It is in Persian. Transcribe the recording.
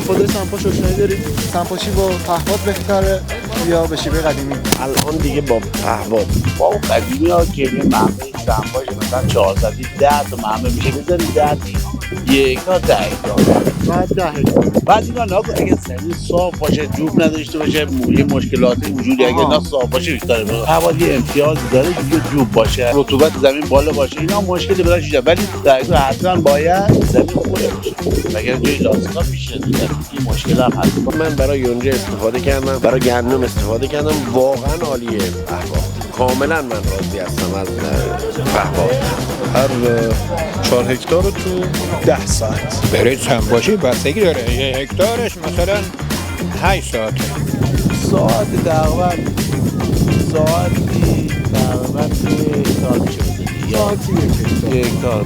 وفادار سمپاش آشنایی دارید؟ سمپاشی با پهپاد بهتره یا به شیوه قدیمی؟ الان دیگه با پهپاد با اون قدیمی ها که یه محمه سمپاش مثلا 400 10 تا محمه میشه بذاری 10 یک تا 10 تا بعد 10 بعد اینا نگو اگه زمین صاف باشه جوب نداشته باشه یه مشکلاتی وجودی اگه اینا صاف باشه بیشتره پهپاد یه امتیازی داره که جوب باشه رطوبت زمین بالا باشه اینا مشکلی براش ایجاد ولی در واقع حتما باید زمین خوبه باشه مگر جای لاستیکا میشه این مشکل هم هست. من برای یونجه استفاده کردم برای گندم استفاده کردم واقعا عالیه پهپاد کاملا من راضی هستم از پهپاد هر 4 هکتار تو 10 ساعت برای سمپاشی بستگی داره یه هکتارش مثلا 8 ساعت ساعتی تقریبا ساعتی 1 هکتار میشه بزنی ساعتی 1 هکتار